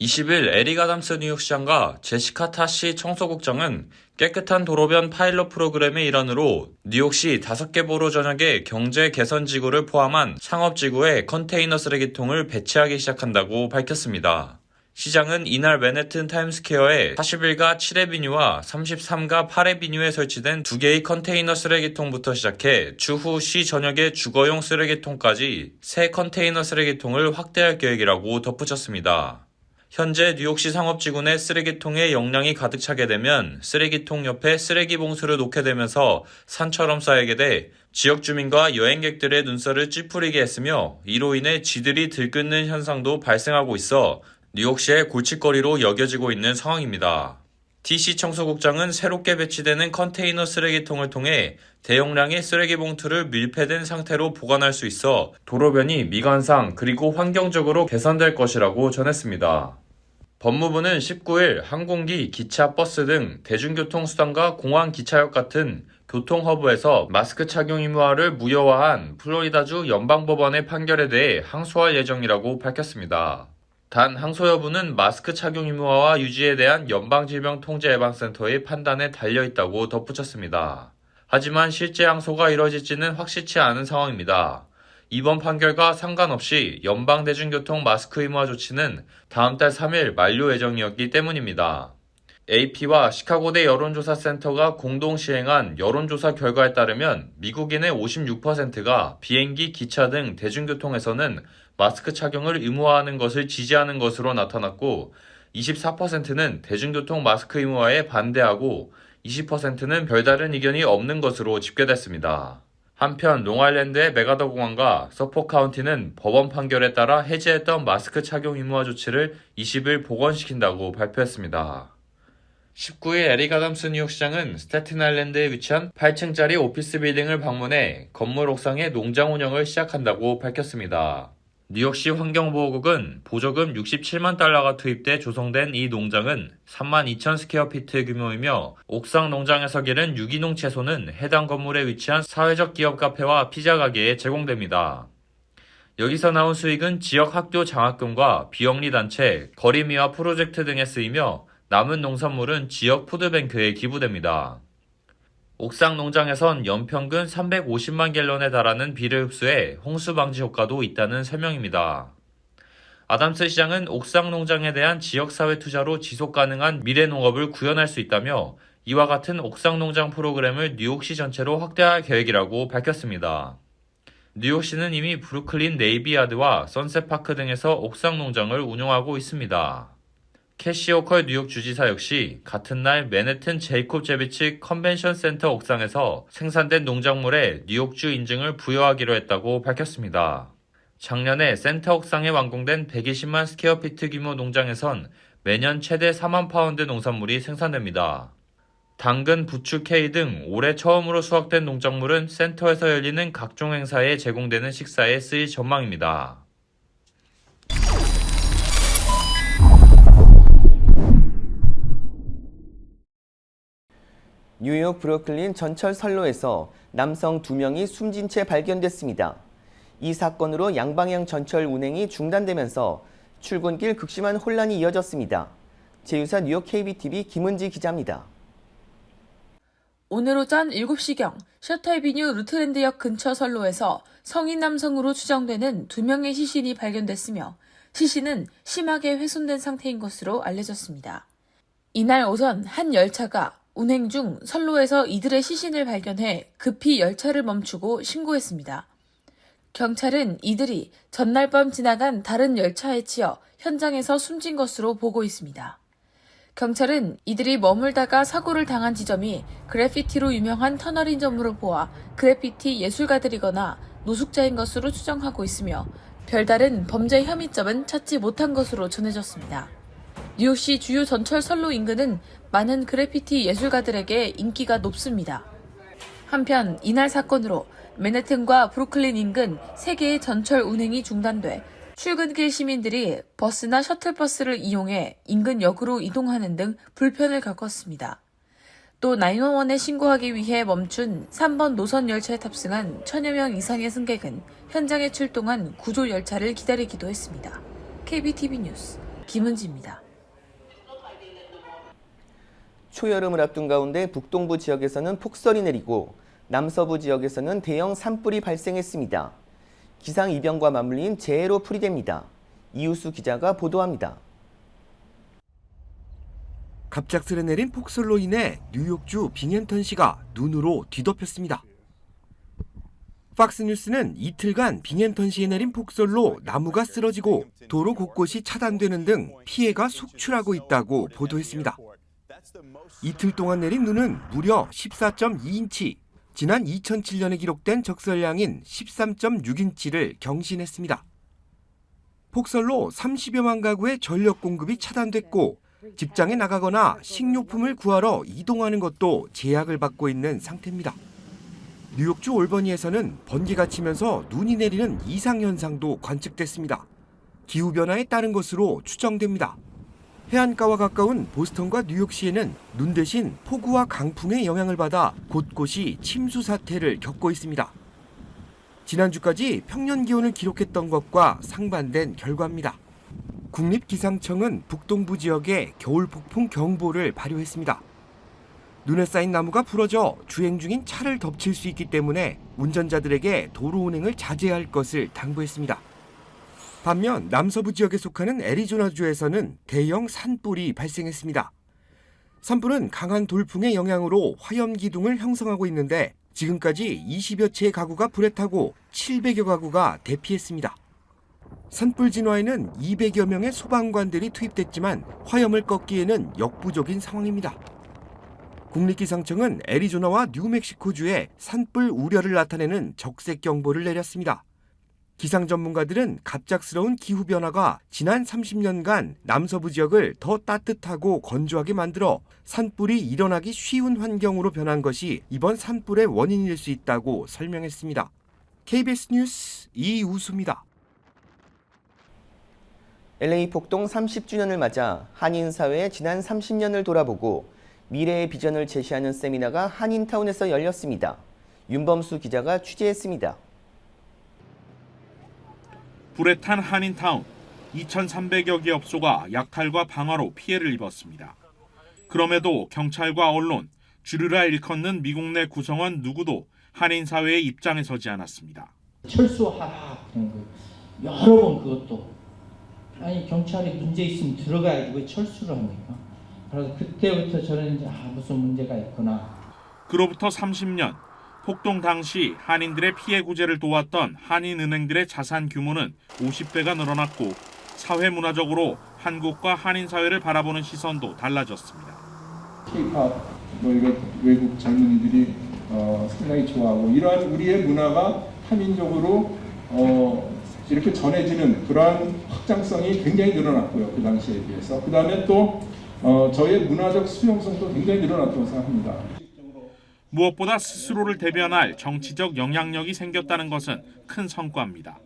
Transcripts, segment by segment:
20일 에릭 아담스 뉴욕시장과 제시카 타시 청소국장은 깨끗한 도로변 파일럿 프로그램의 일환으로 뉴욕시 5개 보로 전역의 경제 개선 지구를 포함한 상업지구에 컨테이너 쓰레기통을 배치하기 시작한다고 밝혔습니다. 시장은 이날 맨해튼 타임스퀘어에 41가 7에비뉴와 33가 8에비뉴에 설치된 2개의 컨테이너 쓰레기통부터 시작해 추후 시 전역의 주거용 쓰레기통까지 새 컨테이너 쓰레기통을 확대할 계획이라고 덧붙였습니다. 현재 뉴욕시 상업지구 내 쓰레기통에 용량이 가득 차게 되면 쓰레기통 옆에 쓰레기 봉투를 놓게 되면서 산처럼 쌓이게 돼 지역 주민과 여행객들의 눈살을 찌푸리게 했으며 이로 인해 쥐들이 들끓는 현상도 발생하고 있어 뉴욕시의 골칫거리로 여겨지고 있는 상황입니다. DC 청소국장은 새롭게 배치되는 컨테이너 쓰레기통을 통해 대용량의 쓰레기 봉투를 밀폐된 상태로 보관할 수 있어 도로변이 미관상 그리고 환경적으로 개선될 것이라고 전했습니다. 법무부는 19일 항공기, 기차, 버스 등 대중교통수단과 공항 기차역 같은 교통허브에서 마스크 착용 의무화를 무효화한 플로리다주 연방법원의 판결에 대해 항소할 예정이라고 밝혔습니다. 단 항소 여부는 마스크 착용 의무화와 유지에 대한 연방질병통제예방센터의 판단에 달려있다고 덧붙였습니다. 하지만 실제 항소가 이뤄질지는 확실치 않은 상황입니다. 이번 판결과 상관없이 연방대중교통 마스크 의무화 조치는 다음 달 3일 만료 예정이었기 때문입니다. AP와 시카고대 여론조사센터가 공동 시행한 여론조사 결과에 따르면 미국인의 56%가 비행기, 기차 등 대중교통에서는 마스크 착용을 의무화하는 것을 지지하는 것으로 나타났고 24%는 대중교통 마스크 의무화에 반대하고 20%는 별다른 의견이 없는 것으로 집계됐습니다. 한편 롱아일랜드의 메가더 공항과 서포크 카운티는 법원 판결에 따라 해제했던 마스크 착용 의무화 조치를 20일 복원시킨다고 발표했습니다. 19일 에릭 아담스 뉴욕시장은 스태튼 아일랜드에 위치한 8층짜리 오피스 빌딩을 방문해 건물 옥상에 농장 운영을 시작한다고 밝혔습니다. 뉴욕시 환경보호국은 보조금 67만 달러가 투입돼 조성된 이 농장은 32,000 스퀘어피트 규모이며 옥상 농장에서 기른 유기농 채소는 해당 건물에 위치한 사회적 기업 카페와 피자 가게에 제공됩니다. 여기서 나온 수익은 지역 학교 장학금과 비영리 단체, 거리미화 프로젝트 등에 쓰이며 남은 농산물은 지역 푸드뱅크에 기부됩니다. 옥상 농장에선 연평균 350만 갤런에 달하는 비를 흡수해 홍수 방지 효과도 있다는 설명입니다. 아담스 시장은 옥상 농장에 대한 지역사회 투자로 지속 가능한 미래 농업을 구현할 수 있다며 이와 같은 옥상 농장 프로그램을 뉴욕시 전체로 확대할 계획이라고 밝혔습니다. 뉴욕시는 이미 브루클린 네이비야드와 선셋파크 등에서 옥상 농장을 운영하고 있습니다. 캐시 호컬 뉴욕 주지사 역시 같은 날 맨해튼 제이콥 제비치 컨벤션 센터 옥상에서 생산된 농작물에 뉴욕주 인증을 부여하기로 했다고 밝혔습니다. 작년에 센터 옥상에 완공된 120만 스퀘어피트 규모 농장에선 매년 최대 4만 파운드 농산물이 생산됩니다. 당근, 부추, 케이 등 올해 처음으로 수확된 농작물은 센터에서 열리는 각종 행사에 제공되는 식사에 쓰일 전망입니다. 뉴욕 브루클린 전철 선로에서 남성 2명이 숨진 채 발견됐습니다. 이 사건으로 양방향 전철 운행이 중단되면서 출근길 극심한 혼란이 이어졌습니다. 제2사 뉴욕 KBTV 김은지 기자입니다. 오늘 오전 7시경 셔터애비뉴 루트랜드역 근처 선로에서 성인 남성으로 추정되는 2명의 시신이 발견됐으며 시신은 심하게 훼손된 상태인 것으로 알려졌습니다. 이날 오전 한 열차가 운행 중 선로에서 이들의 시신을 발견해 급히 열차를 멈추고 신고했습니다. 경찰은 이들이 전날 밤 지나간 다른 열차에 치여 현장에서 숨진 것으로 보고 있습니다. 경찰은 이들이 머물다가 사고를 당한 지점이 그래피티로 유명한 터널인 점으로 보아 그래피티 예술가들이거나 노숙자인 것으로 추정하고 있으며 별다른 범죄 혐의점은 찾지 못한 것으로 전해졌습니다. 뉴욕시 주요 전철 선로 인근은 많은 그래피티 예술가들에게 인기가 높습니다. 한편 이날 사건으로 맨해튼과 브루클린 인근 3개의 전철 운행이 중단돼 출근길 시민들이 버스나 셔틀버스를 이용해 인근 역으로 이동하는 등 불편을 겪었습니다. 또 911에 신고하기 위해 멈춘 3번 노선 열차에 탑승한 1000여 명 이상의 승객은 현장에 출동한 구조 열차를 기다리기도 했습니다. KBTV 뉴스 김은지입니다. 초여름을 앞둔 가운데 북동부 지역에서는 폭설이 내리고 남서부 지역에서는 대형 산불이 발생했습니다. 기상이변과 맞물린 재해로 풀이됩니다. 이우수 기자가 보도합니다. 갑작스레 내린 폭설로 인해 뉴욕주 빙햄턴시가 눈으로 뒤덮였습니다. 팍스뉴스는 이틀간 빙햄턴시에 내린 폭설로 나무가 쓰러지고 도로 곳곳이 차단되는 등 피해가 속출하고 있다고 보도했습니다. 이틀 동안 내린 눈은 무려 14.2인치, 지난 2007년에 기록된 적설량인 13.6인치를 경신했습니다. 폭설로 30여만 가구의 전력 공급이 차단됐고 직장에 나가거나 식료품을 구하러 이동하는 것도 제약을 받고 있는 상태입니다. 뉴욕주 올버니에서는 번개가 치면서 눈이 내리는 이상현상도 관측됐습니다. 기후변화에 따른 것으로 추정됩니다. 해안가와 가까운 보스턴과 뉴욕시에는 눈 대신 폭우와 강풍의 영향을 받아 곳곳이 침수 사태를 겪고 있습니다. 지난주까지 평년 기온을 기록했던 것과 상반된 결과입니다. 국립기상청은 북동부 지역에 겨울 폭풍 경보를 발효했습니다. 눈에 쌓인 나무가 부러져 주행 중인 차를 덮칠 수 있기 때문에 운전자들에게 도로 운행을 자제할 것을 당부했습니다. 반면 남서부 지역에 속하는 애리조나주에서는 대형 산불이 발생했습니다. 산불은 강한 돌풍의 영향으로 화염기둥을 형성하고 있는데 지금까지 20여 채의 가구가 불에 타고 700여 가구가 대피했습니다. 산불 진화에는 200여 명의 소방관들이 투입됐지만 화염을 꺾기에는 역부족인 상황입니다. 국립기상청은 애리조나와 뉴멕시코주에 산불 우려를 나타내는 적색 경보를 내렸습니다. 기상 전문가들은 갑작스러운 기후변화가 지난 30년간 남서부 지역을 더 따뜻하고 건조하게 만들어 산불이 일어나기 쉬운 환경으로 변한 것이 이번 산불의 원인일 수 있다고 설명했습니다. KBS 뉴스 이우수입니다. LA 폭동 30주년을 맞아 한인사회의 지난 30년을 돌아보고 미래의 비전을 제시하는 세미나가 한인타운에서 열렸습니다. 윤범수 기자가 취재했습니다. 불에 탄 한인타운, 2,300여 개 업소가 약탈과 방화로 피해를 입었습니다. 그럼에도 경찰과 언론, 주류라 일컫는 미국 내 구성원 누구도 한인사회의 입장에 서지 않았습니다. 철수하라 그런 거예요. 여러 번 그것도. 아니 경찰이 문제 있으면 들어가야지 왜 철수를 합니까? 그래서 그때부터 저는 이제 무슨 문제가 있구나. 그로부터 30년, 폭동 당시 한인들의 피해 구제를 도왔던 한인은행들의 자산 규모는 50배가 늘어났고 사회문화적으로 한국과 한인 사회를 바라보는 시선도 달라졌습니다. K-pop, 이거 외국 젊은이들이 상당히 좋아하고 이러한 우리의 문화가 한민족으로 이렇게 전해지는 그러한 확장성이 굉장히 늘어났고요. 그 당시에 비해서. 그 다음에 또 저의 문화적 수용성도 굉장히 늘어났다고 생각합니다. 무엇보다 스스로를 대변할 정치적 영향력이 생겼다는 것은 큰 성과입니다.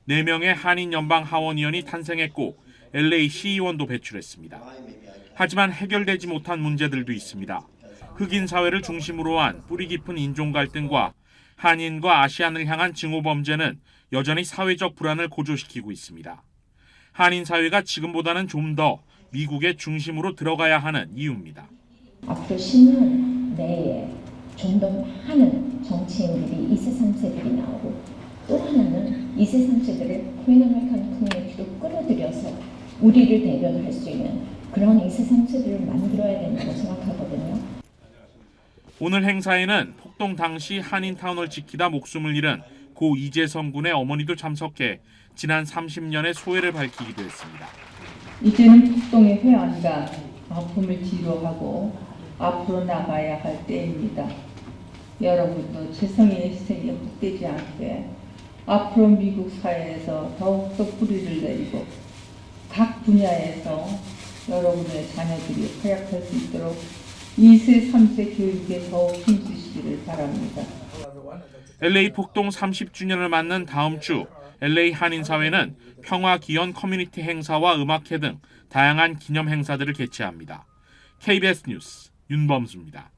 4명의 한인 연방 하원의원이 탄생했고 LA 시의원도 배출했습니다. 하지만 해결되지 못한 문제들도 있습니다. 흑인 사회를 중심으로 한 뿌리 깊은 인종 갈등과 한인과 아시안을 향한 증오 범죄는 여전히 사회적 불안을 고조시키고 있습니다. 한인 사회가 지금보다는 좀 더 미국의 중심으로 들어가야 하는 이유입니다. 앞으로 10년 내에 좀 더 많은 정치인들이 2세, 3세들이 나오고 또 하나는 2세, 3세들을 코인 아메리칸 커뮤니티로 끌어들여서 우리를 대변할 수 있는 그런 2세, 3세들을 만들어야 된다고 생각하거든요. 오늘 행사에는 폭동 당시 한인타운을 지키다 목숨을 잃은 고 이재성 군의 어머니도 참석해 지난 30년의 소회를 밝히기도 했습니다. 이제는 폭동의 회한과 아픔을 뒤로하고 앞으로 나가야 할 때입니다. 여러분도 재성의 희생이 헛되지 않게 앞으로 미국 사회에서 더욱더 뿌리를 내리고 각 분야에서 여러분의 자녀들이 활약할 수 있도록 2세, 3세 교육에 더욱 힘쓰시기를 바랍니다. LA 폭동 30주년을 맞는 다음 주 LA 한인사회는 평화 기원 커뮤니티 행사와 음악회 등 다양한 기념 행사들을 개최합니다. KBS 뉴스 윤범수입니다.